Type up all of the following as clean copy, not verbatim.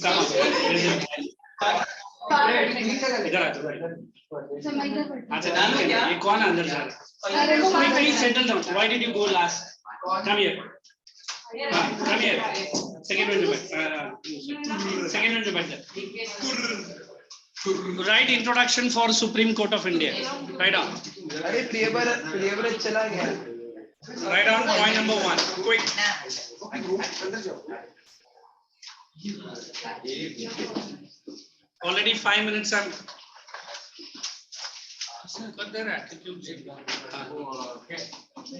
ये कौन अंदर जा रहा है? Quickly settle down. Why did you go last? Come here. Come here. Second one. Second one. Write introduction for Supreme Court of India. Write down. Write down point number 1. Quick. Already 5 minutes are.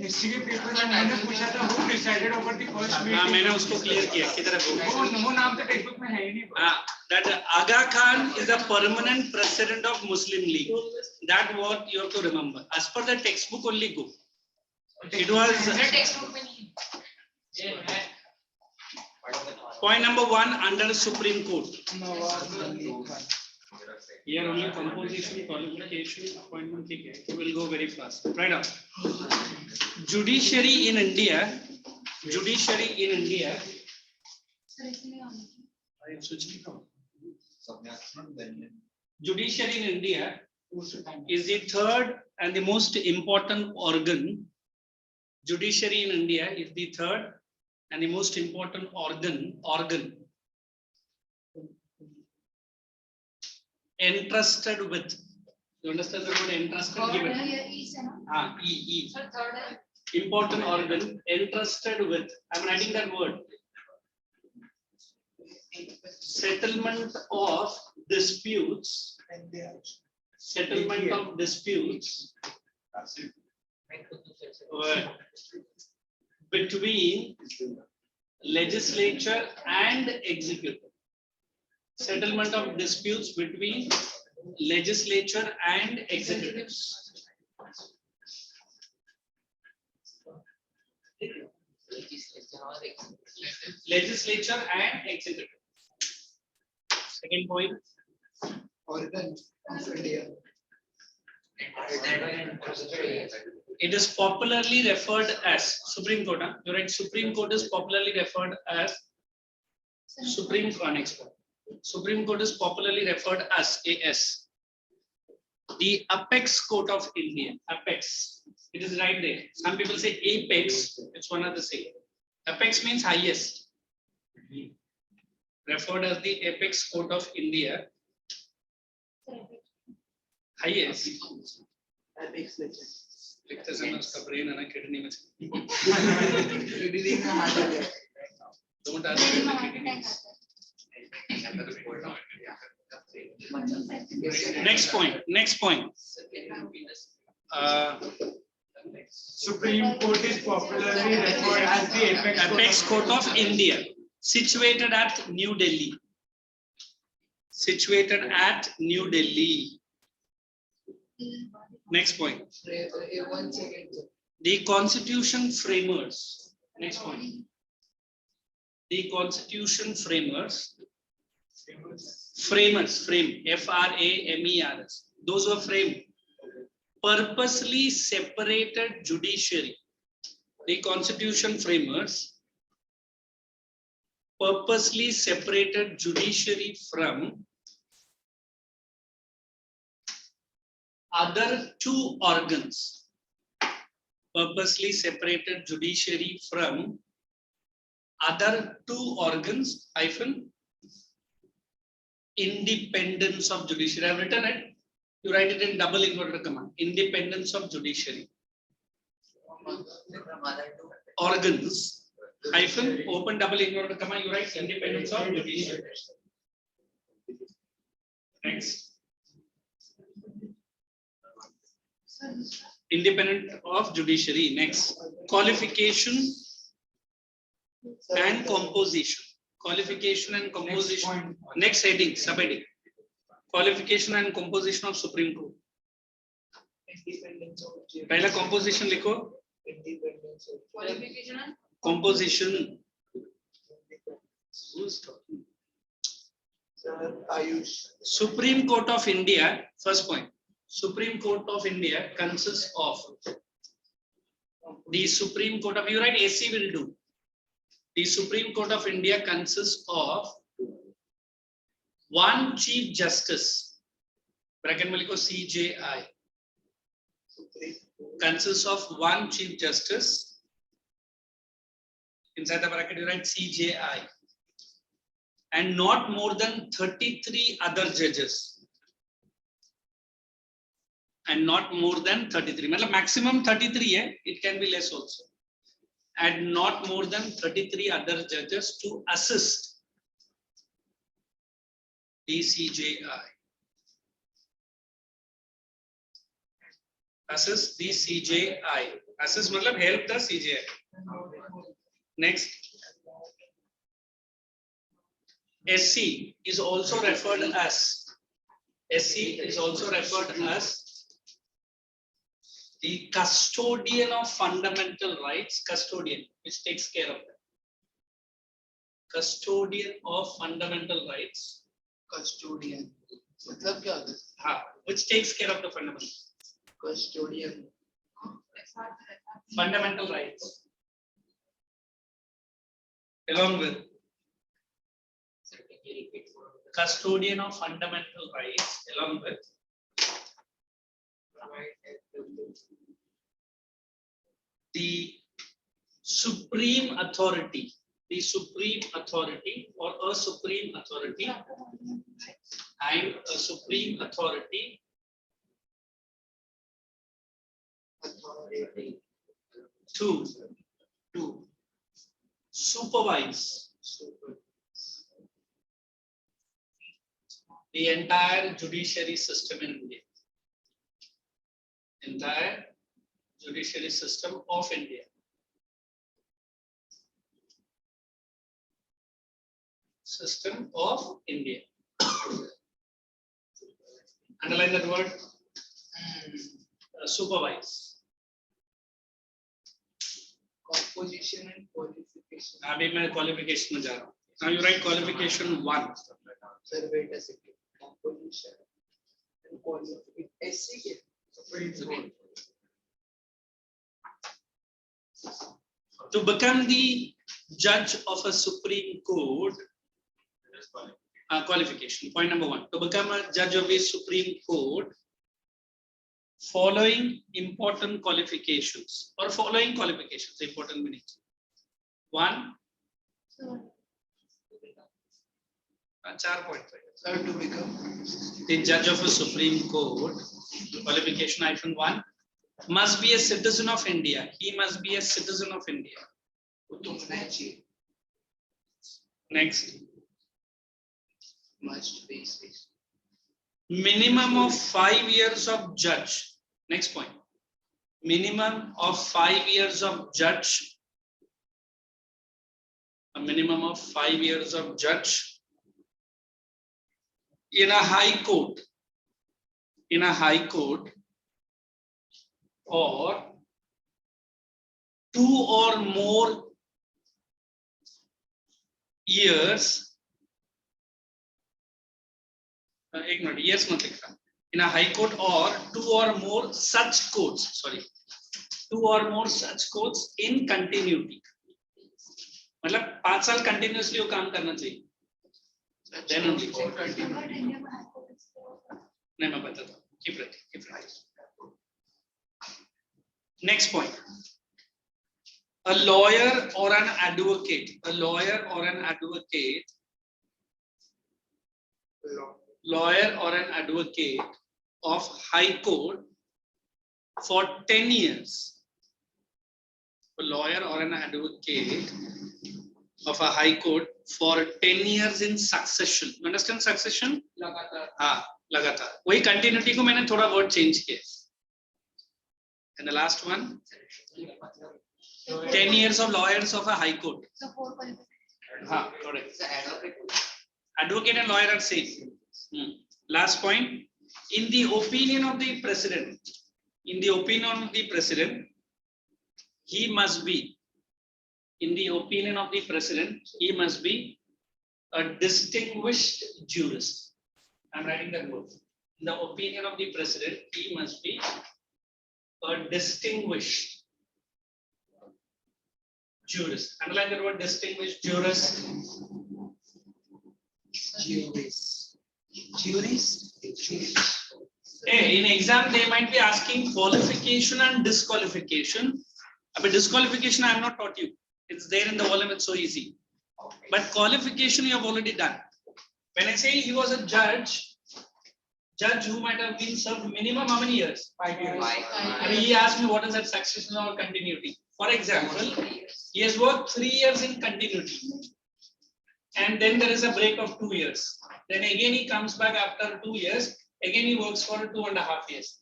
History के paper में मैंने पूछा था who decided over the first meeting. हाँ मैंने उसको clear किया किधर है वो नाम तो टेक्स्ट बुक में है ही नहीं. हाँ that Aga Khan is a permanent president of Muslim League. That what you have to remember. As per the textbook only go. It was textbook में नहीं. Point number 1 under Supreme Court. Here only composition, qualification, appointment. Okay, it will go very fast. Right now, judiciary in India. Judiciary in India. Judiciary in India is the third and the most important organ. Judiciary in India is the third and the most important organ entrusted with. You understand the word entrusted? Given. E. Important organ entrusted with. I'm writing that word. Settlement of disputes. Settlement of disputes between legislature and executive. Settlement of disputes between legislature and executives. Legislature and executive. Second point. Organ of India. It is popularly referred as Supreme Court. You're right. Supreme Court is popularly referred as Supreme Court. Supreme Court is popularly referred as AS. The apex court of India. Apex. It is right there. Some people say apex. It's one of the same. Apex means highest. Referred as the apex court of India. Highest. Apex legend. लिखते समय उसका brain है ना kidney में. Don't ask me the kidneys. Next point. Supreme Court is popularly referred as the apex court of India, situated at New Delhi. Situated at New Delhi. Next point. 1 second. The Constitution framers. Next point. The Constitution framers. Frame, F-R-A-M-E-R-S. Those who are framed. Purposely separated judiciary. The Constitution framers purposely separated judiciary from other two organs. Purposely separated judiciary from other two organs hyphen independence of judiciary. I have written it. You write it in double inverted comma. Independence of judiciary. Organs hyphen open double inverted comma. You write independence of judiciary. Next. Independent of judiciary. Next. Qualification and composition. Qualification and composition. Next heading, subheading. Qualification and composition of Supreme Court. पहला composition लिखो. Qualification and composition. Supreme Court of India. First point. Supreme Court of India consists of the Supreme Court of. You write AC will do. The Supreme Court of India consists of one Chief Justice, bracket में लिखो CJI, consists of one Chief Justice. Inside the bracket you write CJI, and not more than 33 other judges. And not more than 33. मतलब maximum 33 है. It can be less also. And not more than 33 other judges to assist the CJI. Assist the CJI. Assist मतलब help the CJI. Next. SC is also referred as. SC is also referred as the custodian of fundamental rights. Custodian, which takes care of them. Custodian of fundamental rights. Custodian. मतलब क्या होता है? हाँ, which takes care of the fundamental. Custodian. Fundamental rights. Along with custodian of fundamental rights, along with the supreme authority, or a supreme authority, and a supreme authority to supervise the entire judiciary system in India. Entire judiciary system of India. System of India. Underline that word. Supervise. Composition and qualification. अभी मैं qualification में जा रहा हूँ. Now you write qualification 1. Sir, wait a second. Composition and qualification. SC के. Supreme. To become the judge of a Supreme Court, qualification. Point number 1. To become a judge of a Supreme Court, following important qualifications or following qualifications, important meanings. 1. 4 points. Sir, to become The judge of a Supreme Court, qualification -1, must be a citizen of India. He must be a citizen of India. Next. Must be. Minimum of 5 years of judge. Next point. Minimum of 5 years of judge. A minimum of 5 years of judge in a high court. In a high court, or 2 or more years. एक minute, years मत लिखना. In a high court or 2 or more such courts. Sorry, 2 or more such courts in continuity. मतलब 5 साल continuously वो काम करना चाहिए. Then only. नहीं मैं बताता हूँ. Keep writing. Next point. A lawyer or an advocate. A lawyer or an advocate. Lawyer or an advocate of High Court for 10 years. A lawyer or an advocate of a High Court for 10 years in succession. You understand succession? लगातार. हाँ, लगातार. वही continuity को मैंने थोड़ा word change किया. And the last one, 10 years of lawyers of a High Court. हाँ, correct. Advocate and lawyer are same. Last point, in the opinion of the president, he must be, in the opinion of the president, he must be a distinguished jurist. I'm writing that word. In the opinion of the president, he must be a distinguished jurist. Underline the word distinguished jurist. Jurist. Hey, in exam they might be asking qualification and disqualification. But disqualification I have not taught you. It's there in the volume. It's so easy. But qualification you have already done. When I say he was a judge who might have been served minimum how many years? 5 years. I mean, he asked me what is that succession or continuity. For example, he has worked 3 years in continuity. And then there is a break of 2 years. Then again he comes back after 2 years. Again he works for 2.5 years.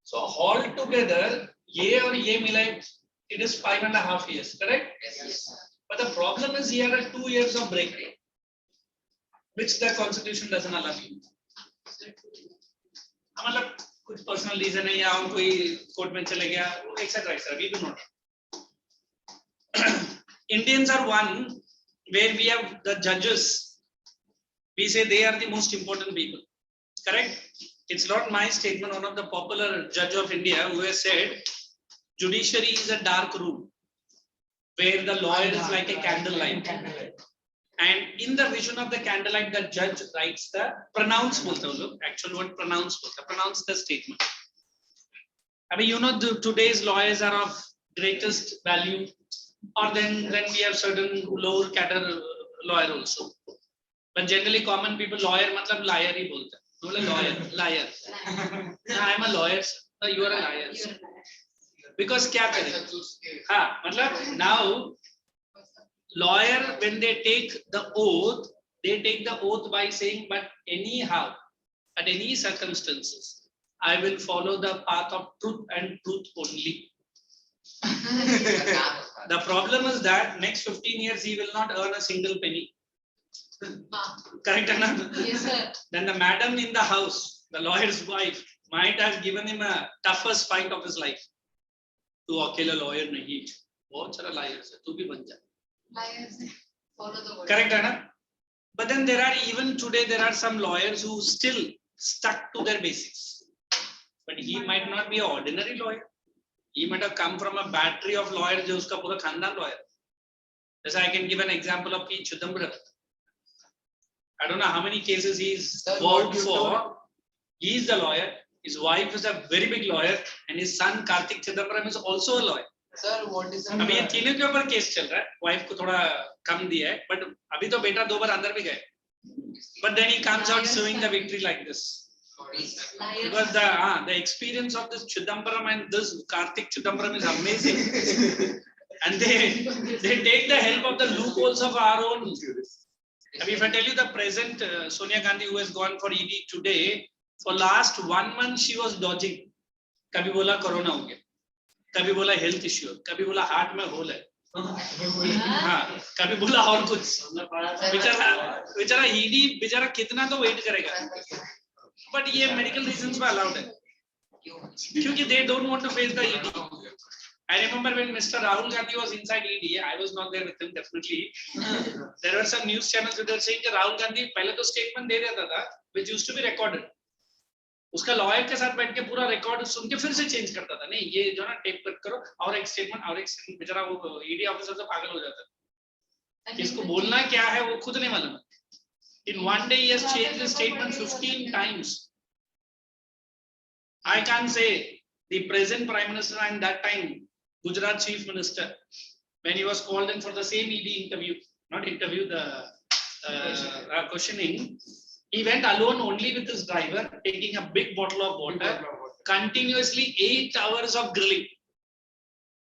So altogether, ye or ye milai, it is 5.5 years, correct? Yes. But the problem is he had a 2 years of break, which the constitution doesn't allow you. मतलब कुछ personal reason है या हम कोई court में चले गया, etc. etc. We do not. Indians are one where we have the judges. We say they are the most important people. Correct? It's not my statement. One of the popular judge of India who has said, judiciary is a dark room where the lawyer is like a candlelight. And in the vision of the candlelight, the judge writes the pronounce. Actual word pronounce. Pronounce the statement. I mean, you know, today's lawyers are of greatest value. Or then we have certain lower category lawyer also. But generally, common people lawyer matlab liar hi bolte. Liar. I am a lawyer. No, you are a liar. Because kya kare? Now lawyer, when they take the oath by saying, but anyhow, at any circumstances, I will follow the path of truth and truth only. The problem is that next 15 years he will not earn a single penny. Correct, Anna? Yes, sir. Then the madam in the house, the lawyer's wife, might have given him a toughest fight of his life. Tu akela lawyer nahi. Bahut sara lawyers hai. Tu bhi ban ja. Liars follow the word. Correct, Anna? But then there are even today there are some lawyers who still stuck to their basics. But he might not be an ordinary lawyer. He might have come from a battery of lawyers jo uska pura khandan lawyer. Just I can give an example of P. Chidambaram. I don't know how many cases he's worked for. He is the lawyer. His wife is a very big lawyer, and his son Karthik Chidambaram is also a lawyer. Sir, what is अभी ये तीनों के ऊपर case चल रहा है. Wife को थोड़ा कम दिया है, but अभी तो बेटा 2 बार अंदर भी गए. But then he comes out suing the victory like this. Because the experience of this Chidambaram and this Karthik Chidambaram is amazing. And they take the help of the loopholes of our own. If I tell you the present Sonia Gandhi who has gone for ED today, for last 1 month she was dodging. कभी बोला corona हो गया, कभी बोला health issue, कभी बोला heart में whole है, हाँ, कभी बोला और कुछ. बेचारा ED बेचारा कितना तो वेट करेगा. But ये medical reasons पर allowed है, क्योंकि they don't want to face the ED. I remember when Mr. Rahul Gandhi was inside ED, I was not there with him definitely. There were some news channels that were saying that Rahul Gandhi पहले तो statement दे देता था, which used to be recorded. उसका lawyer के साथ बैठ के पूरा रिकॉर्ड सुन के फिर से चेंज करता था. नहीं ये जो ना टेप कट करो और एक स्टेटमेंट बेचारा वो ईडी ऑफिसर से पागल हो जाता है. किसको बोलना क्या है वो खुद नहीं मालूम. In one day he has changed the statement 15 times. I can't say the present prime minister and that time Gujarat chief minister, when he was called in for the same ED interview, not interview, the questioning, he went alone only with his driver, taking a big bottle of water, continuously 8 hours of grilling.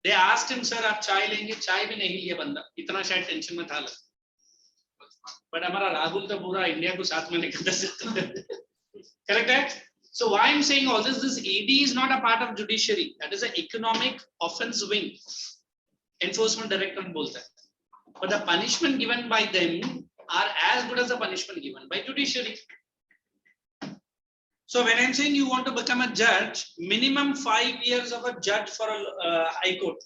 They asked him, sir, आप चाय लेंगे? चाय भी नहीं लिया बंदा, इतना शायद टेंशन में था. But हमारा राहुल तो पूरा इंडिया को साथ में लेकर चलता है. Correct है? So why I'm saying all this, this ED is not a part of judiciary. That is an economic offense wing. Enforcement directorate बोलता है. But the punishment given by them are as good as the punishment given by judiciary. So when I'm saying you want to become a judge, minimum 5 years of a judge for a high court.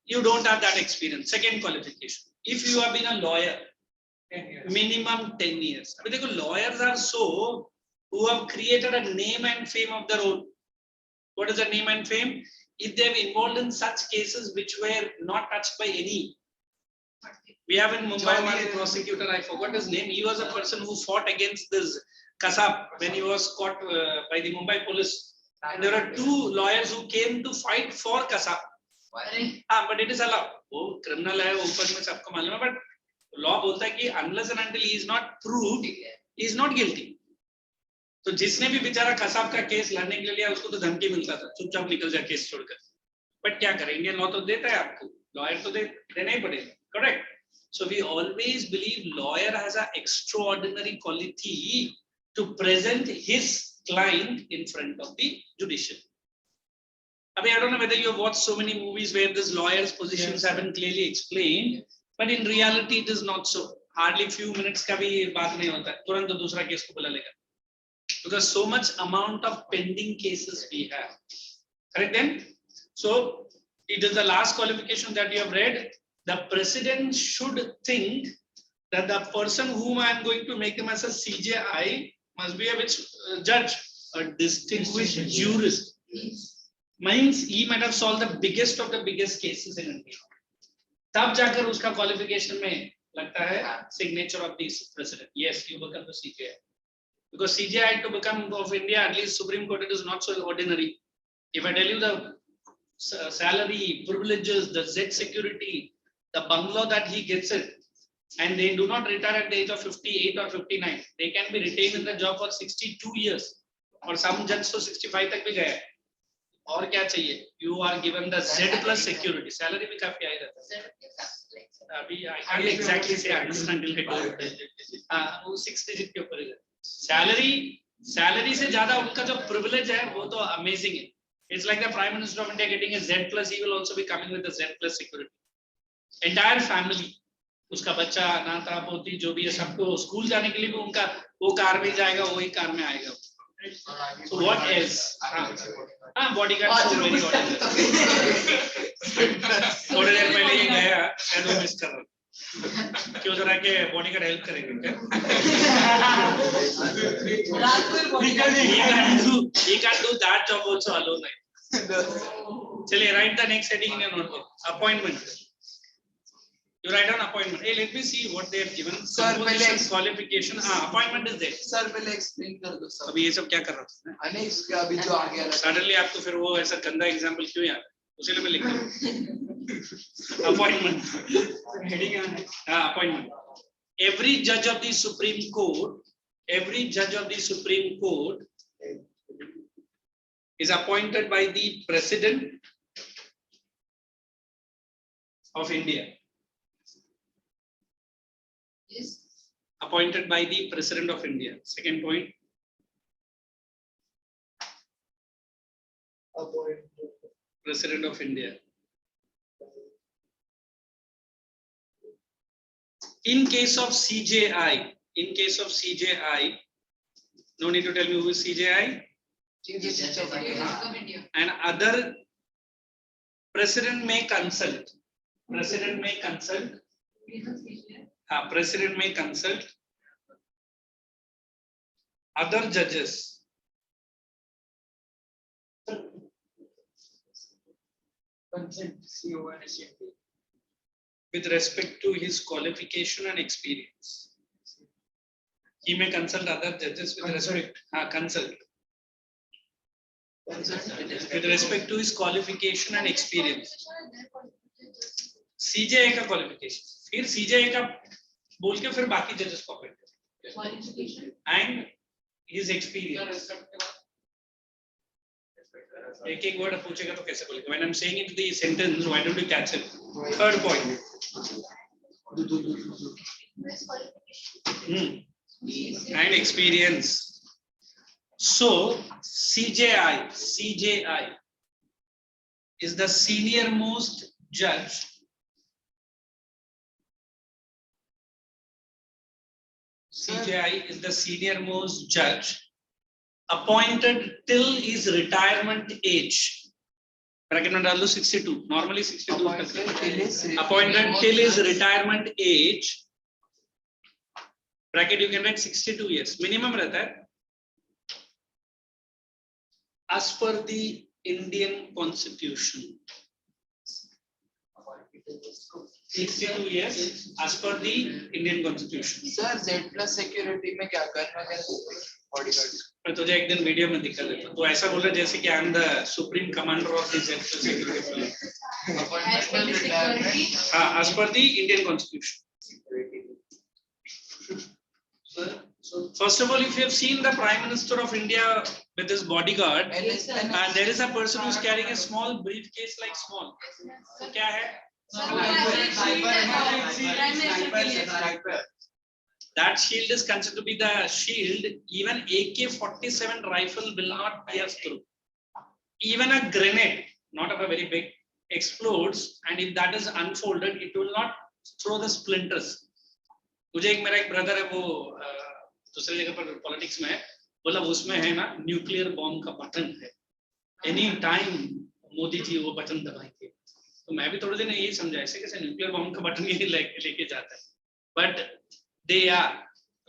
You don't have that experience. Second qualification. If you have been a lawyer, 10 years. minimum 10 years. I mean, lawyers are so who have created a name and fame of their own. What is the name and fame? If they have involved in such cases which were not touched by any. We have in Mumbai one prosecutor, I forgot his name. He was a person who fought against this Kasab, when he was caught by the Mumbai police, there are 2 lawyers who came to fight for Kasab. But it is allowed. वो criminal है, ऊपर में सबको मालूम है, but law बोलता है कि unless and until he is not proved, he is not guilty. तो जिसने भी बेचारा कसाब का केस लड़ने के लिए लिया उसको तो धमकी मिलता था, चुपचाप निकल जा केस छोड़कर. बट क्या करें, इंडियन लॉ तो देता है आपको, लॉयर तो देना ही पड़ेगा, correct. So we always believe lawyer has an extraordinary quality to present his client in front of the judiciary. I mean, I don't know whether you have watched so many movies where this lawyer's positions have been clearly explained, but in reality it is not so. Hardly few minutes का भी बात नहीं होता है, तुरंत तो दूसरा case को बुला लेगा. Because so much amount of pending cases we have. Correct then? So it is the last qualification that you have read. The president should think that the person whom I am going to make him as a CJI must be a which judge, a distinguished jurist. Means he might have solved the biggest of the biggest cases in India. तब जाकर उसका qualification में लगता है signature of the president. Yes, you become the CJI. Because CJI to become of India, at least Supreme Court, it is not so ordinary. If I tell you the salary, privileges, the Z security, the bungalow that he gets it, and they do not retire at the age of 58 or 59. They can be retained in the job for 62 years. Or some judge so 65 तक भी गए. और क्या चाहिए? You are given the Z plus security. Salary भी काफी high रहता है. अभी I can't exactly say understand till I don't. वो 6 digit के ऊपर ही रहता है. Salary से ज़्यादा उनका जो privilege है वो तो amazing है. It's like the Prime Minister of India getting a Z plus. He will also be coming with a Z plus security. Entire family. उसका बच्चा नाता पोती जो भी है सबको स्कूल जाने के लिए भी उनका वो कार में जाएगा, वही कार में आएगा. So what else? Bodyguard so very ordinary. थोड़ी देर पहले ही गया, शायद वो मिस कर रहा. क्यों जरा के bodyguard help करेंगे क्या? He can't do that job also alone. चलिए write the next heading in your notebook. Appointment. You write down appointment. Hey, let me see what they have given. Sir, Composition, qualification. Appointment is there. Sir पहले explain कर दो sir. अभी ये सब क्या कर रहा था? अने इसका अभी जो आ गया. Suddenly आपको फिर वो ऐसा गंदा एग्जाम्पल क्यों याद? उसी लिए मैं लिख रहा हूँ. Appointment. Heading है. Appointment. Every judge of the Supreme Court is appointed by the President of India. Yes. Appointed by the President of India. Second point. President of India. In case of CJI, no need to tell me who is CJI. And other President may consult. President may consult other judges with respect to his qualification and experience. He may consult other judges with respect with respect to his qualification and experience. CJI का qualification. फिर CJI का बोल के फिर बाकी जजेस को appoint करें and his experience. एक वर्ड पूछेगा तो कैसे बोलेगा? When I'm saying it the sentence, why don't you catch it? Third point. And experience. So CJI is the senior most judge. CJI is the senior most judge appointed till his retirement age. Bracket में डाल दो 62. Normally 62. Appointed till his retirement age. Bracket you can write 62 years. Minimum रहता है. As per the Indian Constitution. 62 years as per the Indian Constitution. Sir Z plus security में क्या करना है bodyguard? मैं तुझे एक दिन वीडियो में दिखा देता हूँ। तो ऐसा बोल रहा है जैसे कि I am the supreme commander of the security. As per the security. हाँ, as per the Indian Constitution. First of all, if you have seen the Prime Minister of India with his bodyguard, Yes, sir. there is a person who is carrying a small briefcase like small. तो क्या है? That shield is considered to be the shield. Even AK-47 rifle will not pierce through. Even a grenade, not of a very big, explodes, and if that is unfolded, it will not throw the splinters. मुझे एक मेरा एक brother है वो दूसरी जगह पर politics में है, बोला उसमें है ना न्यूक्लियर बॉम्ब का बटन है, एनी टाइम मोदी जी वो बटन दबाएंगे। तो मैं भी थोड़े दिन यही समझा ऐसे कैसे न्यूक्लियर बॉम्ब का बटन ये लेके जाता है, but they are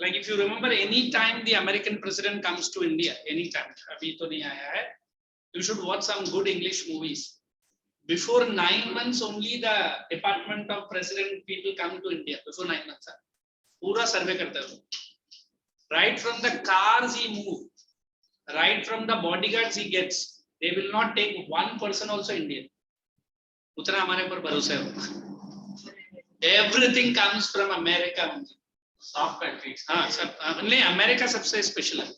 like if you remember any time the American president comes to India, any time, अभी तो नहीं आया है, you should watch some good English movies. Before 9 months only the Department of President people come to India. Before 9 months, पूरा सर्वे करता है वो. Right from the cars he move, right from the bodyguards he gets, they will not take one person also Indian. उतना हमारे ऊपर भरोसा है. Everything comes from America. Soft countries. हाँ, सब नहीं, अमेरिका सबसे स्पेशल है.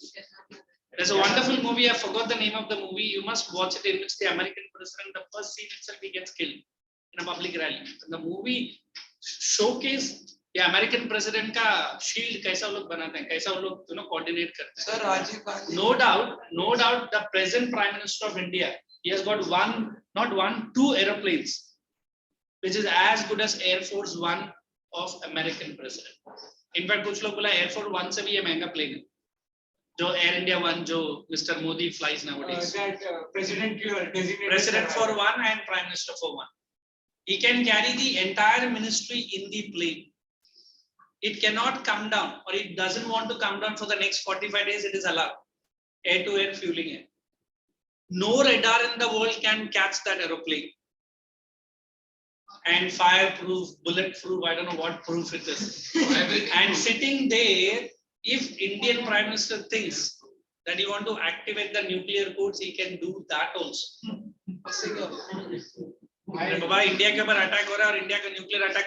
There's a wonderful movie, I forgot the name of the movie, you must watch it, in which the American president, the first scene itself, he gets killed in a public rally. The movie showcase the American president का shield कैसा वो लोग बनाते हैं, कैसा वो लोग coordinate करते हैं. Sir, Rajiv Gandhi. No doubt, the present Prime Minister of India, he has got two aeroplanes, which is as good as Air Force One of American president. In fact, कुछ लोग बोला Air Force One से भी ये महंगा plane है. जो Air India One, जो Mr. Modi flies nowadays. President for one and Prime Minister for one. He can carry the entire ministry in the plane. It cannot come down, or it doesn't want to come down for the next 45 days. It is allowed. Air-to-air fueling it. No radar in the world can catch that aeroplane. And fireproof, bulletproof, I don't know what proof it is. And sitting there, if Indian Prime Minister thinks that he want to activate the nuclear codes, he can do that also. Baba India के ऊपर attack हो रहा है और India का nuclear attack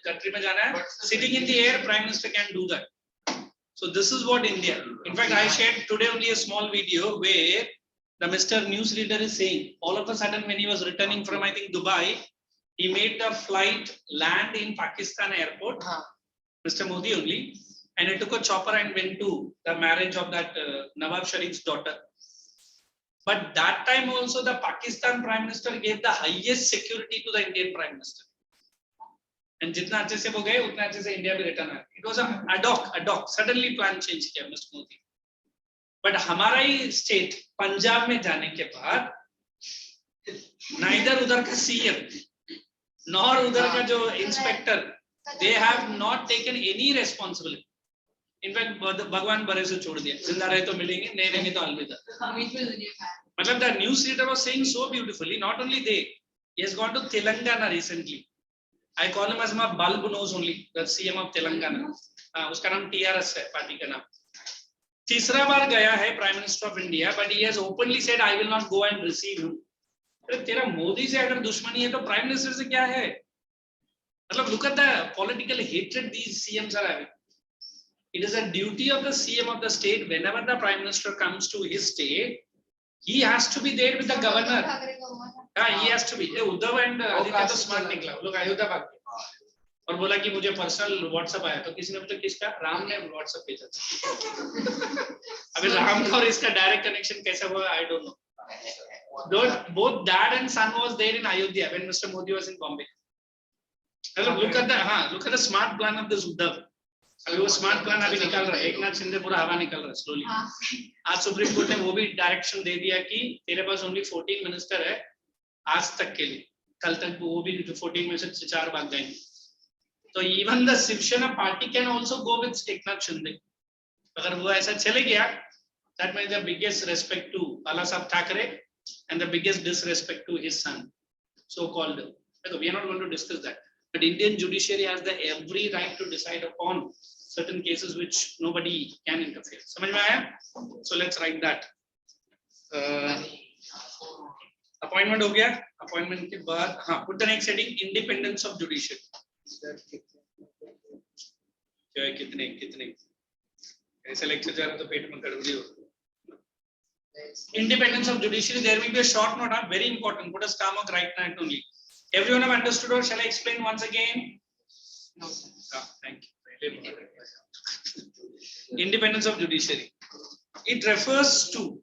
country में जाना है, sitting in the air, Prime Minister can do that. So this is what India. In fact, I shared today only a small video where the Mr. News Reader is saying, all of a sudden when he was returning from, I think, Dubai, he made the flight land in Pakistan airport, Mr. Modi only, and he took a chopper and went to the marriage of that Nawab Sharif's daughter. But that time also the Pakistan Prime Minister gave the highest security to the Indian Prime Minister. And जितना अच्छे से वो गए, उतना अच्छे से India भी return आया. It was ad hoc, suddenly plan change किया Mr. Modi. But हमारा ही state पंजाब में जाने के बाद, neither उधर का CM nor उधर का जो inspector, they have not taken any responsibility. In fact, भगवान बड़े से छोड़ दिया, जिंदा रहे तो मिलेंगे, नहीं रहेंगे तो अलविदा. मतलब the news reader was saying so beautifully. Not only they, he has gone to Telangana recently. I call him as my bulb nose only, the CM of Telangana. उसका नाम TRS है, पार्टी का नाम. तीसरा बार गया है Prime Minister of India, but he has openly said, I will not go and receive him. अरे तेरा मोदी से अगर दुश्मनी है तो Prime Minister से क्या है? मतलब look at the political hatred these CMs are having. It is a duty of the CM of the state, whenever the Prime Minister comes to his state, he has to be there with the governor. He has to be. Uddhav and Aditya तो smart निकला, वो लोग अयोध्या भाग गए और बोला कि मुझे पर्सनल व्हाट्सएप आया, तो किसी ने पूछा किसका? राम ने व्हाट्सएप भेजा था. अभी राम का और इसका डायरेक्ट कनेक्शन कैसा हुआ? I don't know. Both dad and son was there in Ayodhya when Mr. Modi was in Bombay. Look at the smart plan of this Uddhav. अभी वो स्मार्ट प्लान अभी निकाल रहा है, एक नाथ शिंदे पूरा हवा निकाल रहा है स्लोली. आज सुप्रीम कोर्ट ने वो भी डायरेक्शन दे दिया कि तेरे पास ओनली 14 मिनिस्टर है आज तक के लिए, कल तक वो भी 14 में से 4 भाग जाएंगे. तो even the Shivsena party can also go with Eknath Shinde. अगर वो ऐसा चले गया, that means the biggest respect to Balasaheb Thackeray and the biggest disrespect to his son, so called. देखो, we are not going to discuss that. But Indian judiciary has the every right to decide upon certain cases which nobody can interfere. समझ में आया? So let's write that. Appointment हो गया? Appointment के बाद हाँ, put the next heading independence of judiciary. क्या है कितने ऐसे लेक्चर जा रहा तो पेट में गड़बड़ी हो. Independence of judiciary. There will be a short note. Very important. Put a star mark right now only. Everyone have understood, or shall I explain once again? No. Thank you. Independence of judiciary. It refers to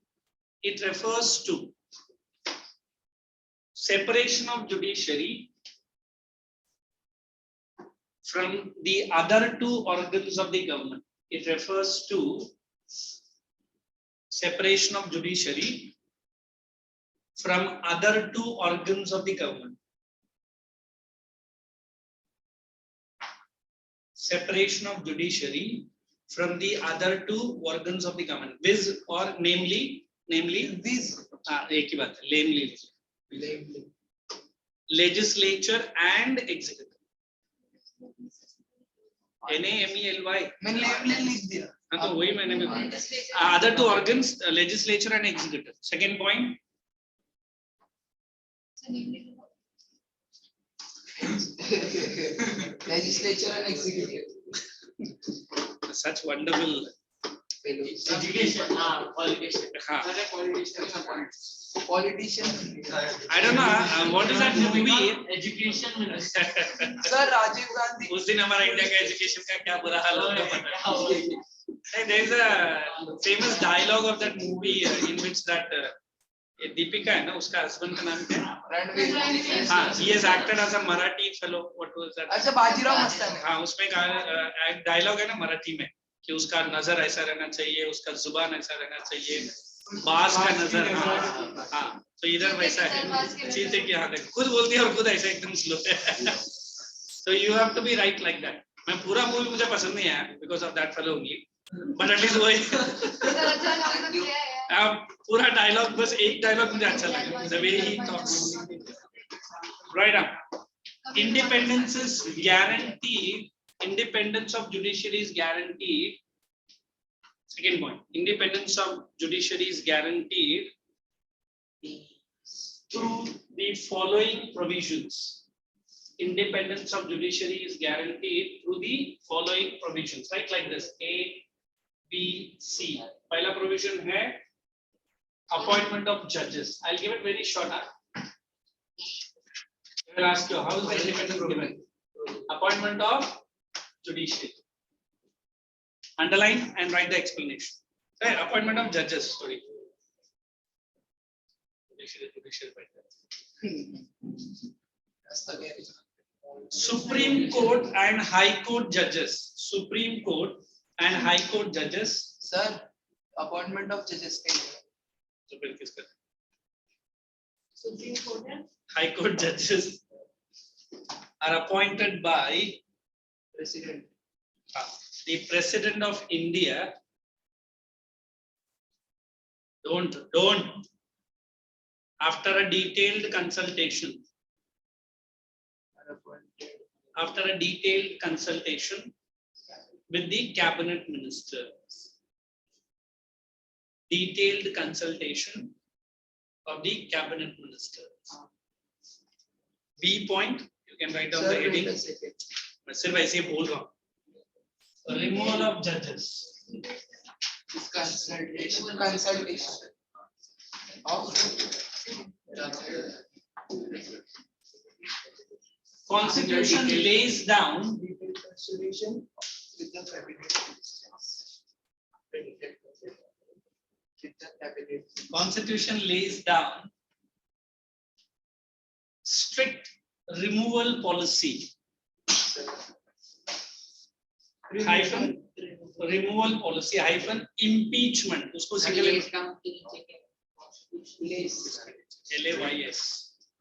separation of judiciary from the other two organs of the government. It refers to separation of judiciary from other two organs of the government. Separation of judiciary from the other two organs of the government, viz or namely Viz. एक ही बात है, namely legislature and executive. NAMELY. मैंने level लिख दिया. हाँ तो वही मैंने भी बोला. Other two organs, legislature and executive. Second point. Legislature and executive. Such wonderful. Education, politician. Politician. I don't know what is that movie. Education minister. Sir, Rajiv Gandhi. उस दिन हमारा इंडिया का एजुकेशन का क्या बुरा हाल होगा पता है. There is a famous dialogue of that movie in which that Deepika है ना, उसका husband का नाम क्या है? हाँ, he has acted as a Marathi fellow. What was that? अच्छा बाजीराव मस्तानी. हाँ, उसमें एक डायलॉग है ना मराठी में कि उसका नजर ऐसा रहना चाहिए, उसका जुबान ऐसा रहना चाहिए, बाज का नजर. हाँ, तो इधर वैसा है. चीते की हाँ देखो, खुद बोलती है और खुद ऐसा एकदम स्लो है. So you have to be right like that. मैं पूरा मूवी मुझे पसंद नहीं आया because of that fellow only. But at least वही पूरा डायलॉग, बस एक डायलॉग मुझे अच्छा लगा. The way he talks. Right up. Independence is guaranteed. Independence of judiciary is guaranteed. Second point. Independence of judiciary is guaranteed through the following provisions. Independence of judiciary is guaranteed through the following provisions. Right, like this. A, B, C. पहला provision है appointment of judges. I'll give it very short. I will ask you, how is the independence given? Appointment of judiciary. Underline and write the explanation. Right, appointment of judges. Sorry. Supreme Court and High Court judges. Supreme Court and High Court judges. Sir, appointment of judges. तो फिर किसका? Supreme Court है. High Court judges are appointed by President. The President of India. Don't. After a detailed consultation. After a detailed consultation with the cabinet ministers. Detailed consultation of the cabinet ministers. B point, you can write down the heading. मैं सिर्फ ऐसे ही बोल रहा हूँ. Removal of judges. Consultation. Constitution lays down. Consultation with the cabinet. Constitution lays down strict removal policy. Hyphen removal policy hyphen impeachment. उसको Lays down के नीचे के LAYS.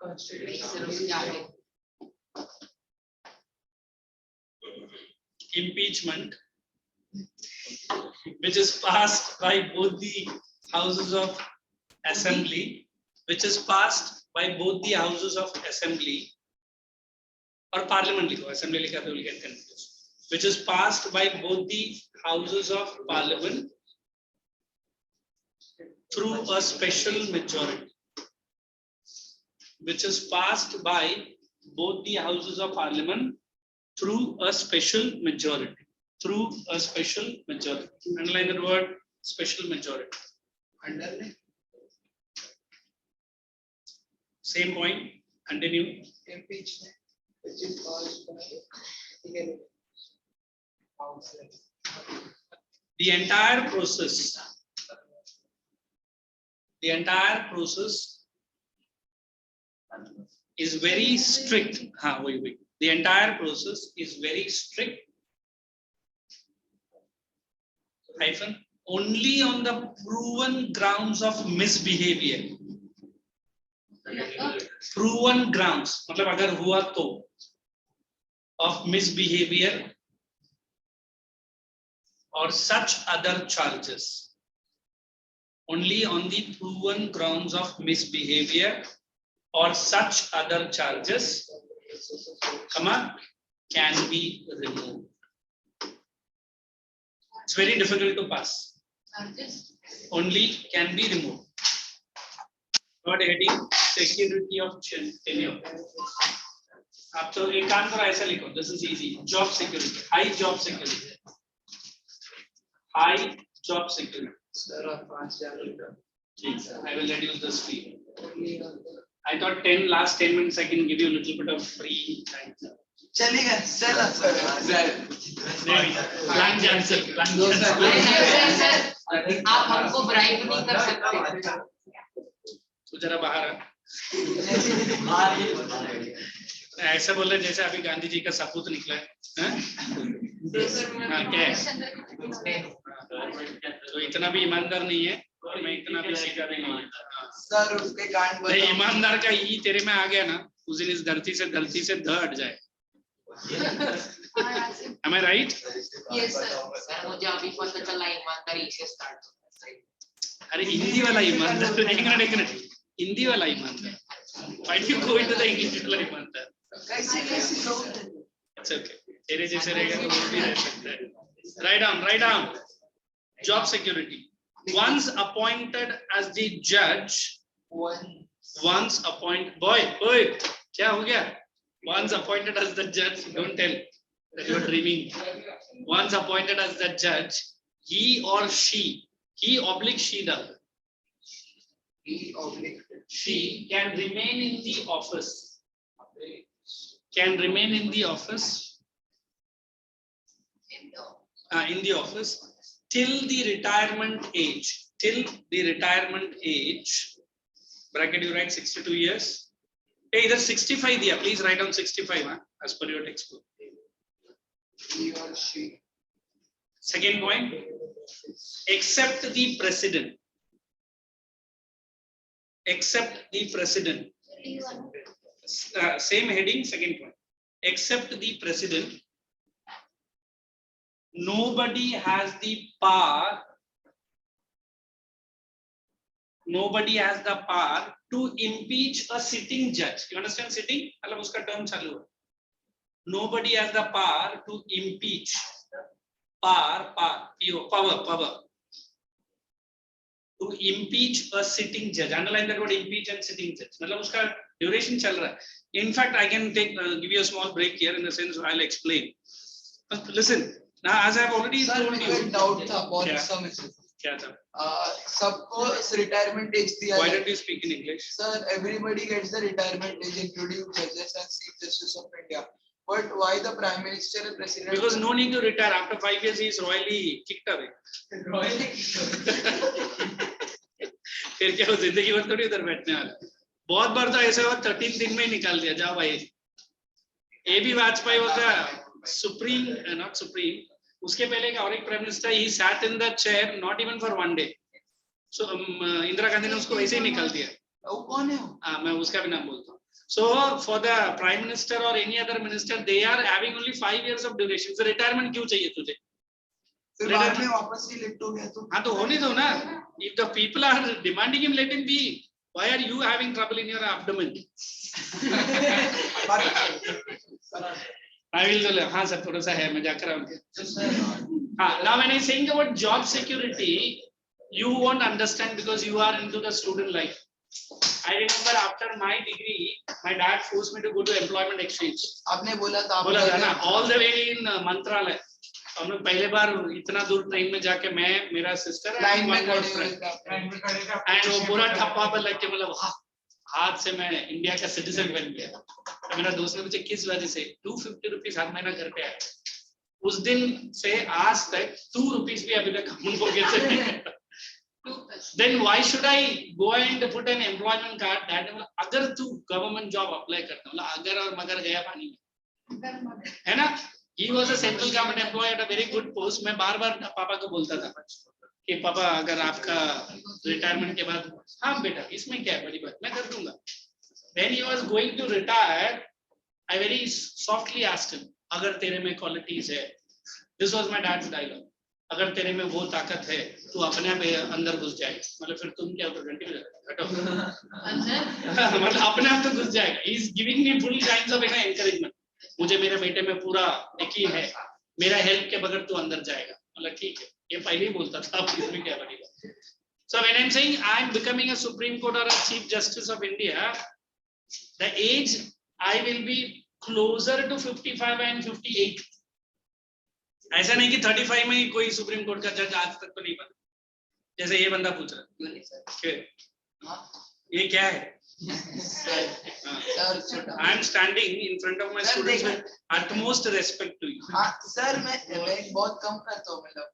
Constitution. Impeachment, which is passed by both the houses of assembly, or parliament लिखो, assembly लिखा तो will get confused. Which is passed by both the houses of parliament through a special majority. Which is passed by both the houses of parliament through a special majority. Through a special majority. Underline the word special majority. Underline. Same point. Continue. Impeachment, which is caused by the The entire process is very strict. Wait. The entire process is very strict. Hyphen. Only on the proven grounds of misbehavior. Proven grounds. मतलब अगर हुआ तो of misbehavior or such other charges. Only on the proven grounds of misbehavior or such other charges, can be removed. It's very difficult to pass. Only can be removed. Third heading, security of tenure. आप तो एक काम करो ऐसा लिखो. This is easy. Job security. High job security. High job security. I will reduce the speed. I thought last 10 minutes I can give you a little bit of free time. चलेगा चलो Plan cancel. आप हमको bribe नहीं कर सकते. तो जरा बाहर ऐसा बोल रहे जैसे अभी गांधी जी का सपूत निकला है. क्या है? तो इतना भी ईमानदार नहीं है और मैं इतना भी सीधा भी नहीं है. सर उसके कांड नहीं, ईमानदार का ई तेरे में आ गया ना, उस दिन इस धरती से ध हट जाए. Am I right? Yes sir. Sir मुझे अभी पता चला ईमानदारी से स्टार्ट होता है. अरे हिंदी वाला ईमानदार. एक मिनट हिंदी वाला ईमानदार. Why do you go into the English वाला ईमानदार? कैसे लोग It's okay. तेरे जैसे रहेगा तो वो भी रह सकता है. Write down. Job security. Once appointed as the judge. Once appointed. Boy, क्या हो गया? Once appointed as the judge. Don't tell that you are dreaming. Once appointed as the judge, he or she, he oblique she does. She can remain in the office. Can remain in the office. In the office till the retirement age. Till the retirement age. Bracket you write 62 years. Hey, either 65 दिया. Please write down 65 as per your textbook. he or she. Second point. Except the president. Except the president. Same heading, second point. Except the president, nobody has the power. Nobody has the power to impeach a sitting judge. You understand sitting? मतलब उसका term चालू है. Nobody has the power to impeach. Power. To impeach a sitting judge. Underline that word, impeach and sitting judge. मतलब उसका duration चल रहा है. In fact, I can give you a small break here in the sense I'll explain. But listen, now as I've already told you. Doubt था बहुत समय से. क्या था? सबको रिटायरमेंट एज दिया. Why don't you speak in English? Sir, everybody gets the retirement age, including judges and Chief Justice of India. But why the Prime Minister and President? Because no need to retire. After 5 years, he is royally kicked away. Royally. फिर क्या वो जिंदगी भर थोड़ी उधर बैठने वाला. बहुत बार तो ऐसा हुआ 13 दिन में ही निकाल दिया. जाओ भाई. A.B. Vajpayee was supreme, not supreme. उसके पहले का और एक prime minister, he sat in the chair not even for 1 day. So Indira Gandhi ने उसको वैसे ही निकाल दिया. वो कौन है? हाँ, मैं उसका भी नाम बोलता हूँ. So for the prime minister or any other minister, they are having only 5 years of duration. So retirement क्यों चाहिए तुझे? फिर बाद में वापस ही लिफ्ट हो गया तो. हाँ तो होने दो ना. If the people are demanding him, let him be. Why are you having trouble in your abdomen? I will. हाँ सर थोड़ा सा है मजाक कर रहा हूँ. हाँ, now when I saying about job security, you won't understand because you are into the student life. I remember after my degree, my dad forced me to go to employment exchange. आपने बोला था ना all the way in मंत्रालय. हम लोग पहले बार इतना दूर ट्रेन में जाके मैं मेरा सिस्टर लाइन में खड़े थे एंड वो पूरा ठप्पा पर लग के मतलब हाथ से मैं इंडिया का सिटीजन बन गया. तो मेरा दोस्त ने मुझे किस वजह से 250 रुपीज हर महीना घर पे आया. उस दिन से आज तक 2 रुपीज भी अभी तक हम लोग थे. Then why should I go and put an employment card? That अगर तू गवर्नमेंट जॉब अप्लाई करता मतलब अगर और मगर गया पानी में है ना. He was a central government employee at a very good post. मैं बार बार पापा को बोलता था कि पापा अगर आपका रिटायरमेंट के बाद हाँ बेटा इसमें क्या है बड़ी बात मैं कर दूंगा. When he was going to retire, I very softly asked him, अगर तेरे में qualities है, this was my dad's dialogue. अगर तेरे में वो ताकत है तू अपने आप अंदर घुस जाएगा. मतलब फिर तुम क्या घंटे में हटो मतलब अपने आप तो घुस जाएगा. He is giving me full kinds of encouragement. मुझे मेरे बेटे में पूरा यकीन है मेरा हेल्प के बगैर तू अंदर जाएगा. मतलब ठीक है ये पहले ही बोलता था अब इसमें क्या बड़ी बात. So when I'm saying I'm becoming a Supreme Court or a Chief Justice of India, the age I will be closer to 55 and 58. ऐसा नहीं कि 35 में ही कोई सुप्रीम कोर्ट का जज आज तक तो नहीं बना. जैसे ये बंदा पूछ रहा है ये क्या है. I am standing in front of my students with utmost respect to you. हाँ सर मैं बहुत कम करता हूँ मतलब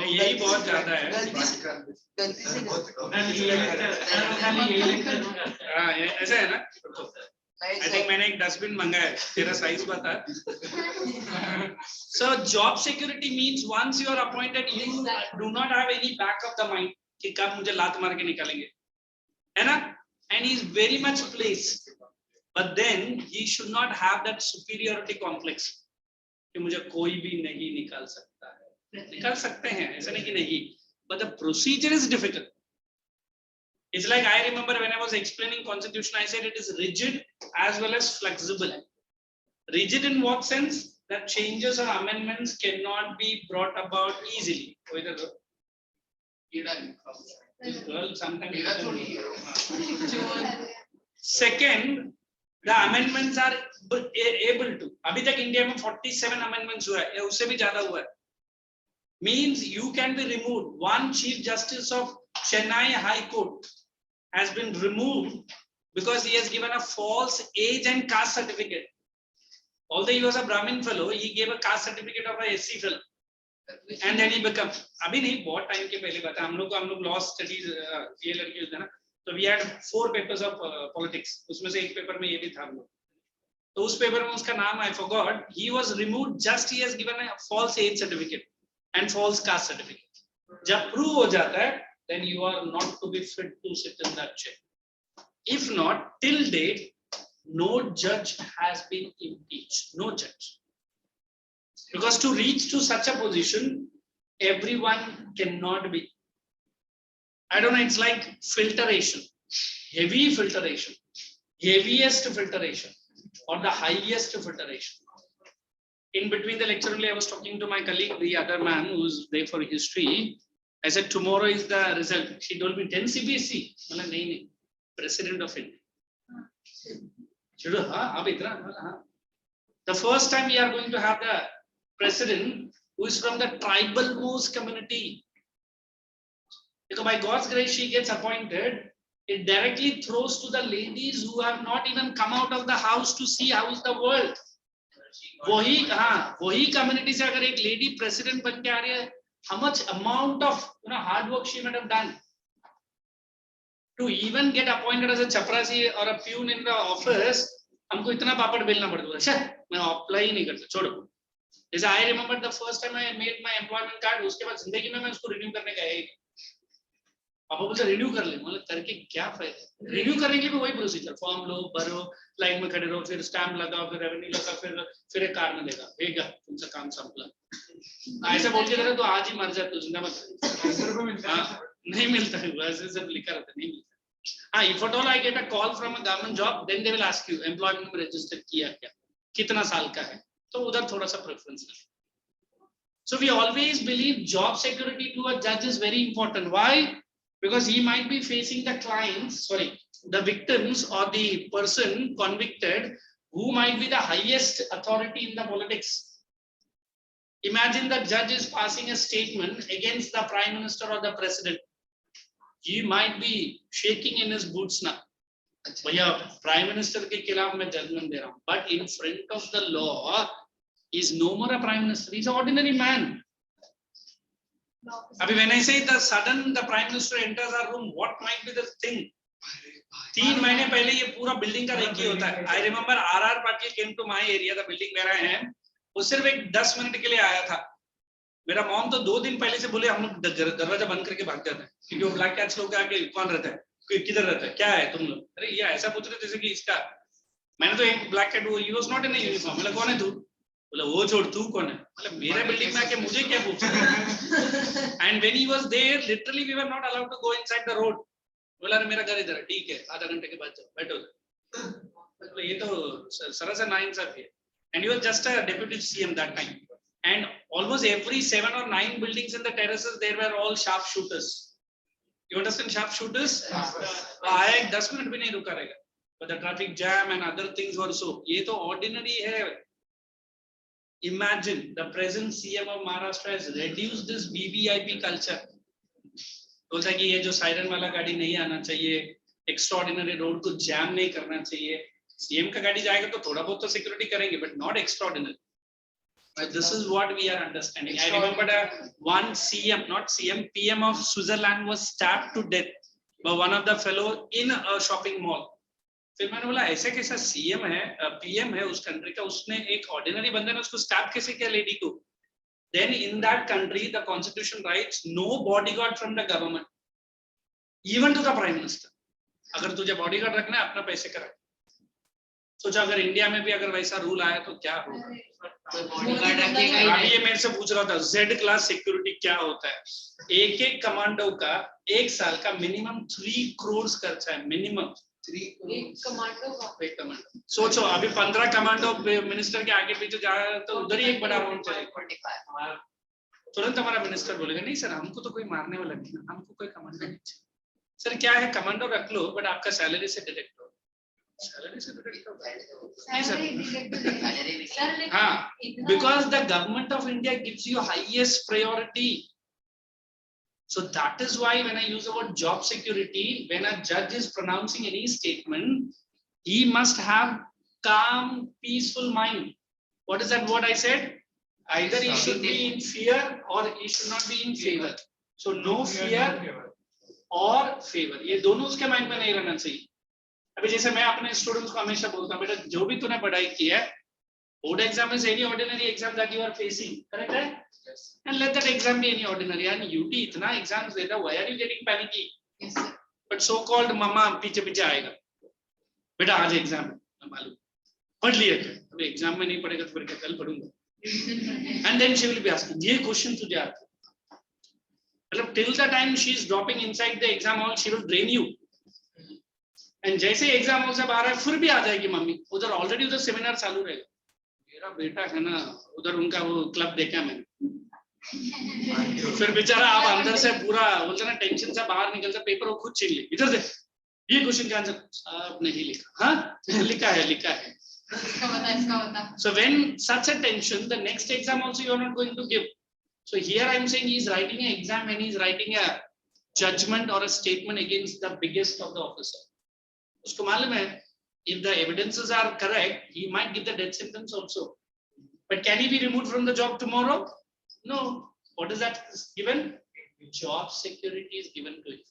यही बहुत ज्यादा है. गलती से हाँ ऐसा है ना. I think मैंने एक डस्टबिन मंगाया है तेरा साइज बता. So job security means once you are appointed you do not have any back of the mind कि कब मुझे लात मार के निकालेंगे है ना. And he is very much placed, but then he should not have that superiority complex कि मुझे कोई भी नहीं निकाल सकता है. निकाल सकते हैं ऐसा नहीं कि नहीं, but the procedure is difficult. It's like I remember when I was explaining constitution, I said it is rigid as well as flexible. Rigid in what sense? That changes or amendments cannot be brought about easily. This girl sometimes. Second, the amendments are able to. अभी तक India में 47 amendments हुआ है, उससे भी ज्यादा हुआ है. Means you can be removed. One Chief Justice of Chennai High Court has been removed because he has given a false age and caste certificate. Although he was a Brahmin fellow, he gave a caste certificate of a SC fellow, and then he became. अभी नहीं बहुत time के पहले बात है. हम लोग law studies ये लड़के होते हैं ना, तो we had 4 papers of politics. उसमें से एक पेपर में ये भी था हम लोग. तो उस पेपर में उसका नाम I forgot. He was removed just he has given a false age certificate and false caste certificate. जब prove हो जाता है, then you are not to be fit to sit in that chair. If not, till date, no judge has been impeached. No judge. Because to reach to such a position, everyone cannot be. I don't know, it's like filtration. Heavy filtration. Heaviest filtration. Or the highest filtration. In between the lecture only, I was talking to my colleague, the other man who's there for history. I said, tomorrow is the result. She told me 10 CBSE. No, President of India. The first time we are going to have the president who is from the tribal most community. Because by God's grace, she gets appointed. It directly throws to the ladies who have not even come out of the house to see how is the world. वही community से अगर एक lady president बन के आ रही है, how much amount of hard work she might have done to even get appointed as a chaprasi or a peon in the office. हमको इतना पापड़ बेलना पड़ता था. मैं अप्लाई नहीं करता, छोड़ो. जैसे I remember the first time I made my employment card, उसके बाद जिंदगी में मैं उसको रिन्यू करने का है. पापा बोलते रिन्यू कर ले. मतलब करके क्या फायदा. रिन्यू करने के लिए भी वही प्रोसीजर. फॉर्म लो, भरो, लाइन में खड़े रहो, फिर स्टैम्प लगाओ, फिर रेवेन्यू लगाओ, फिर एक कार्ड में देगा. भेगा, तुमसे काम संपला. ऐसे बोल के तो आज ही मर जाए तो जिंदा मत. नहीं मिलता है. वैसे सब लिखा रहता नहीं मिलता. हाँ, if at all I get a call from a government job, then they will ask you employment में register किया क्या. कितना साल का है, तो उधर थोड़ा सा प्रेफरेंस है. So we always believe job security to a judge is very important. Why? Because he might be facing the clients, the victims or the person convicted who might be the highest authority in the politics. Imagine the judge is passing a statement against the prime minister or the president. He might be shaking in his boots now. भैया prime minister के खिलाफ मैं judgement दे रहा हूँ, but in front of the law is no more a prime minister, he's an ordinary man. Abhi when I say the sudden the prime minister enters our room, what might be the thing? 3 महीने पहले ये पूरा building का recce होता है. I remember R.R. Patil came to my area, the building where I am. वो सिर्फ एक 10 मिनट के लिए आया था. मेरा मॉम तो 2 दिन पहले से बोले हम लोग दरवाजा बंद करके भाग जाते हैं, क्योंकि वो ब्लैक कैट्स लोग आके कौन रहता है, किधर रहता है, क्या है तुम लोग. अरे ये ऐसा पूछ रहे जैसे कि इसका, मैंने तो एक ब्लैक कैट, वो he was not in a uniform. बोला कौन है तू, बोला वो छोड़ तू कौन है, मतलब मेरे बिल्डिंग में आके मुझे क्या पूछ रहा है. And when he was there literally we were not allowed to go inside the road. बोला अरे मेरा घर इधर है, ठीक है आधा घंटे के बाद जाओ बैठो. बोला ये तो सरासर नाइंसाफी है. And he was just a deputy CM that time, and almost every 7 or 9 buildings in the terraces there were all sharp shooters. You understand sharp shooters? आया 10 मिनट भी नहीं रुका रहेगा. But the traffic jam and other things also, ये तो ordinary है. Imagine the present CM of Maharashtra has reduced this VVIP culture. बोलता है कि ये जो सायरन वाला गाड़ी नहीं आना चाहिए, एक्स्ट्राऑर्डिनरी रोड को जैम नहीं करना चाहिए. सीएम का गाड़ी जाएगा तो थोड़ा बहुत तो सिक्योरिटी करेंगे, but not extraordinary. So this is what we are understanding. I remember one CM, not CM, PM of Switzerland was stabbed to death by one of the fellow in a shopping mall. फिर मैंने बोला ऐसे कैसा CM है, PM है उस country का, उसने एक ऑर्डिनरी बंदे ने उसको स्टैब कैसे किया लेडी को. Then in that country the constitution rights no bodyguard from the government, even to the prime minister. अगर तुझे बॉडीगार्ड रखना है अपना पैसे करा. सोचा अगर इंडिया में भी अगर वैसा रूल आया तो क्या होगा. बॉडीगार्ड रखेगा ही अभी नहीं. ये मेरे से पूछ रहा था जेड क्लास सिक्योरिटी क्या होता है. एक कमांडो का 1 साल का मिनिमम 3 crore खर्चा है, मिनिमम 3 crore. एक कमांडो. सोचो अभी 15 कमांडो मिनिस्टर के आगे पीछे जा रहा है तो उधर ही एक बड़ा अमाउंट चलेगा. 45. तुरंत हमारा मिनिस्टर बोलेगा नहीं सर हमको तो कोई मारने वाला नहीं है, हमको कोई कमांडो नहीं चाहिए. सर क्या है कमांडो रख लो, बट आपका सैलरी से डिडक्ट हो. सैलरी से डिडक्ट हो नहीं सर. हाँ, because the government of India gives you highest priority. So that is why when I use the word job security, when a judge is pronouncing any statement, he must have calm, peaceful mind. What is that word I said? Either he should be in fear or he should not be in favor. So no fear or favor. ये दोनों उसके mind में नहीं रहना चाहिए. अभी जैसे मैं अपने स्टूडेंट्स को हमेशा बोलता हूँ बेटा जो भी तूने पढ़ाई की है, board exam is any ordinary exam that you are facing, correct है? And let that exam be any ordinary. And UT इतना एग्जाम्स देता, why are you getting panicky? Yes, sir. But so called मम्मा पीछे पीछे आएगा, बेटा आज exam है मालूम, पढ़ लिया क्या? अभी एग्जाम में नहीं पढ़ेगा तो फिर क्या कल पढ़ूंगा. And then she will be asking ये क्वेश्चन तुझे आता है, मतलब till the time she is dropping inside the exam hall she will drain you. And जैसे एग्जाम हॉल से बाहर है फिर भी आ जाएगी मम्मी, उधर ऑलरेडी उधर सेमिनार चालू रहेगा. मेरा बेटा है ना उधर उनका वो क्लब देखा मैंने. फिर बेचारा आप अंदर से पूरा बोलते ना टेंशन से बाहर निकलता, पेपर वो खुद छीन ले, इधर दे ये क्वेश्चन का आंसर आप नहीं लिखा. हाँ लिखा है इसका बता. So when such a tension, the next exam also you are not going to give. So here I am saying he is writing an exam and he is writing a judgment or a statement against the biggest of the officer. उसको मालूम है if the evidences are correct, he might give the death sentence also. But can he be removed from the job tomorrow? No. What is that given? Job security is given to him.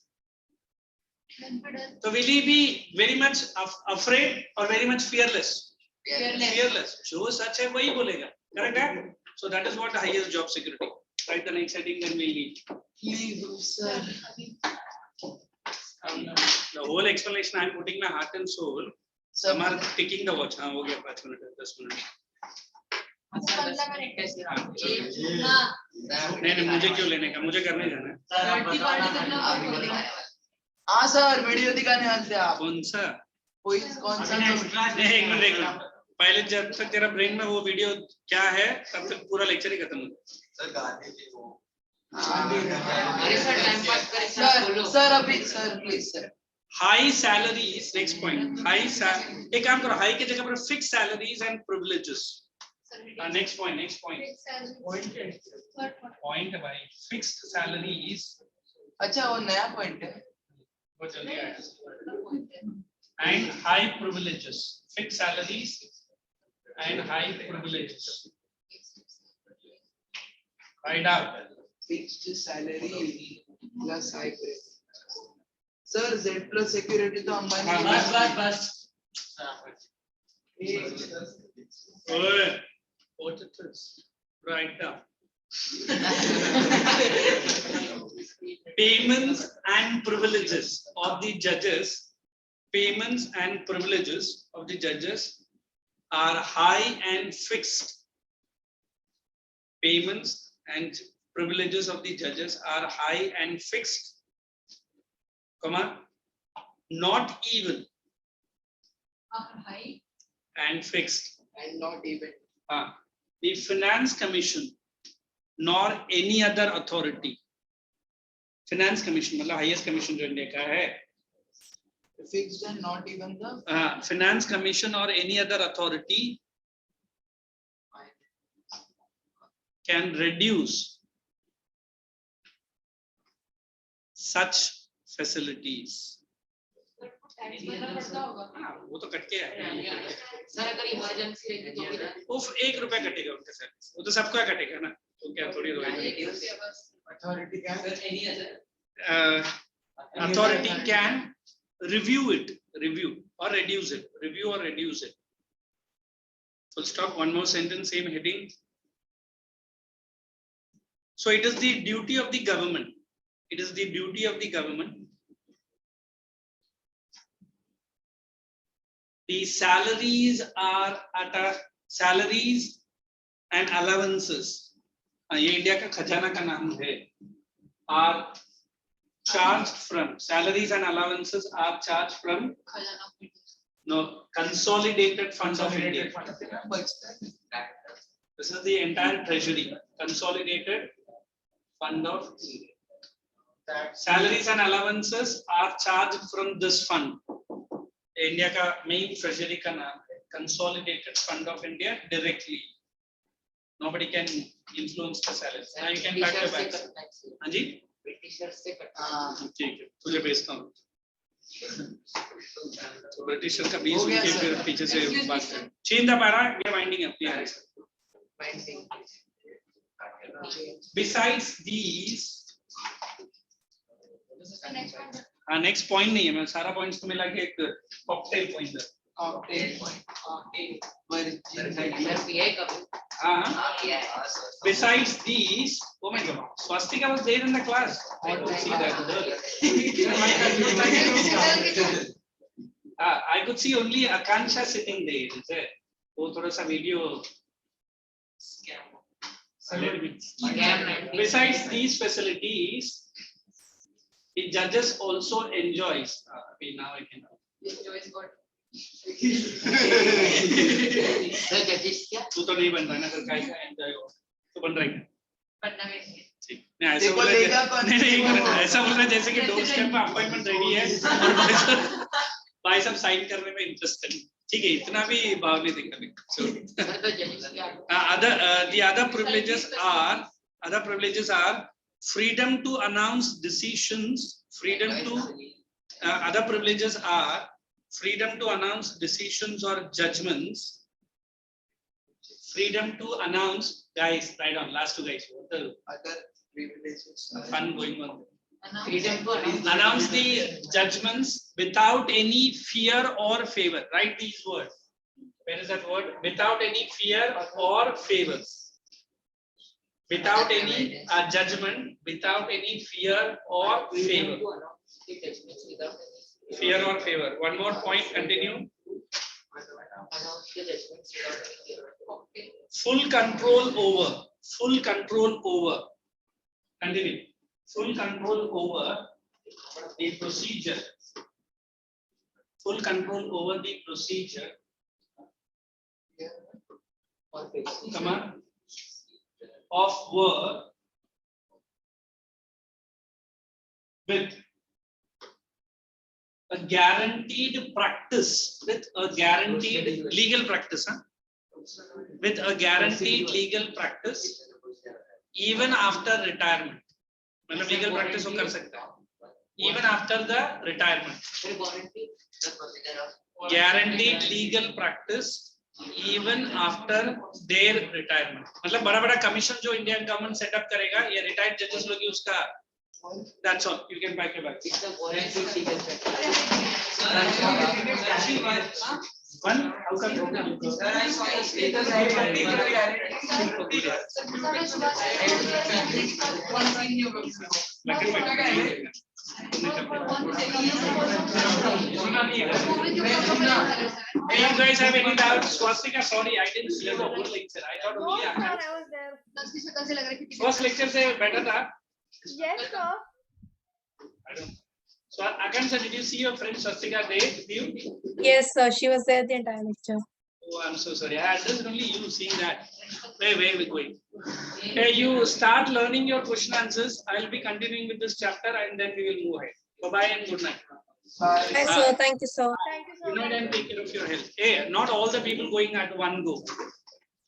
So will he be very much afraid or very much fearless? Fearless. जो सच है वही बोलेगा. Correct है? So that is what the highest job security. Write the next heading, then we'll need. The whole explanation I am putting my heart and soul. Some are ticking the watch. हाँ हो गया 5 minute 10 minute. नहीं मुझे क्यों लेने का, मुझे करने जाना है. हाँ सर वीडियो दिखाने आते हैं आप. कौन सा? कौन सा? एक मिनट पहले जब तक तेरा ब्रेन में वो वीडियो क्या है तब तक पूरा लेक्चर ही खत्म हो जाए। सर गांधी जी वो अरे सर टाइम पास करे सर Sir, बोलो sir, अभी sir, please sir. High salaries, next point, high एक काम करो, हाई की जगह पर fix salaries and privileges. Next point point है भाई, फिक्स्ड सैलरीज, अच्छा वो नया पॉइंट है। वो जल्दी आया, and high privileges, fix salaries and high privileges, right out. Fixed salary plus high pay. Sir, Z plus security तो अंबानी की बस ओए write down. Payments and privileges of the judges, payments and privileges of the judges are high and fixed. Payments and privileges of the judges are high and fixed, comma, not even high and fixed. and not even. The Finance Commission nor any other authority. Finance Commission मतलब highest commission जो India का है, Fixed and not even the. Finance Commission or any other authority can reduce such facilities. वो तो cut के है। Sir अगर emergency रहेगी तो फिर उफ, 1 रुपया कटेगा उनके सर, वो तो सबका कटेगा ना, तो क्या थोड़ी रोएगी। Authority can. Authority can review it, review or reduce it. Full stop. One more sentence, same heading. So it is the duty of the government. It is the duty of the government. The salaries are at a salaries and allowances. ये India का खजाना का नाम है. Are charged from, salaries and allowances are charged from consolidated funds of India. This is the entire treasury, consolidated fund of India. Salaries and allowances are charged from this fund. India का main treasury का नाम है consolidated fund of India directly. Nobody can influence the salaries. Now you can pack your bags. हाँ जी? Britishers से cut ठीक है, तुझे भेजता हूँ। तो ब्रिटिशर का बीच उनके फिर पीछे से बात करें। Change the para, we are winding up. Binding Besides these, next point नहीं है, मैं सारा points को मिला के एक cocktail point है। Cocktail point. सर पिए कब Besides these, oh my God, swastika was there in the class. I could see that. I could see only Akansha sitting there. Is it? वो थोड़ा सा video. Besides these facilities, the judges also enjoys. Now I can. Sir जजेस क्या तू तो नहीं बन रहा ना, फिर काय का एंजॉय हो, तो बन रहा है बनना है ठीक। मैं ऐसा बोल रहा नहीं ऐसा बोल रहा जैसे कि डोर स्टेप पे अपॉइंटमेंट रेडी है और भाई सब साइन करने में इंटरेस्टेड। ठीक है, इतना भी भाव नहीं दिखा नहीं। सर तो जजेस क्या the other privileges are freedom to announce decisions, other privileges are freedom to announce decisions or judgments, freedom to announce, guys, right on, last two guys, what the Other privileges. fun going on? Freedom को Announce the judgments without any fear or favor. Write these words. Where is that word? Without any fear or favor. Without any judgment, without any fear or favor. Fear or favor. One more point, continue. Full control over. Continue. Full control over the procedure. Full control over the procedure comma, of work with a guaranteed practice, with a guaranteed legal practice, huh? With a guaranteed legal practice even after retirement. मतलब legal practice वो कर सकता है even after the retirement. Guaranteed legal practice even after their retirement. मतलब बड़ा बड़ा commission जो Indian government setup करेगा ये रिटायर्ड जजेस लोग ही उसका. That's all. You can pack your bag. It's a guaranteed legal One. How come? Sir, I saw your status. I particularly Hey, you guys have any doubts? Swastika, sorry, I didn't see the whole lecture. I thought No, only sir, I had. I was there. First lecture से better था. Yes, sir. I don't. So, Akansha, did you see your friend Swastika there with you? Yes, sir. She was there the entire lecture. Oh, I'm so sorry. I understood only you seeing that. Wait. Hey, you start learning your question answers. I'll be continuing with this chapter and then we will move ahead. Bye-bye and good night. Hi, sir. Thank you, sir. Thank you, You sir. know, and take care of your health. Hey, not all the people going at one go.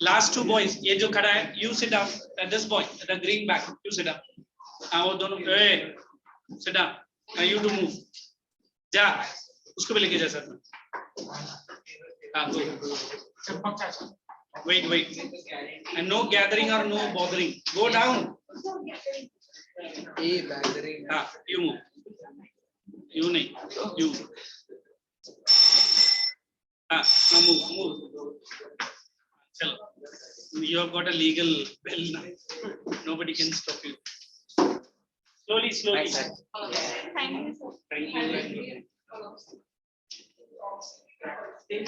Last two boys, ये जो खड़ा है, you sit down. This boy, the green bag, you sit down. हाँ वो दोनों, hey, sit down. Now you to move. जा, उसको भी लेके जा सर. हाँ, go. Wait. And no gathering or no bothering. Go down. हाँ, you move. You नहीं, you. हाँ, now move. Chalo. You have got a legal bell now. Nobody can stop you. Slowly. Thank you, sir. Thank you.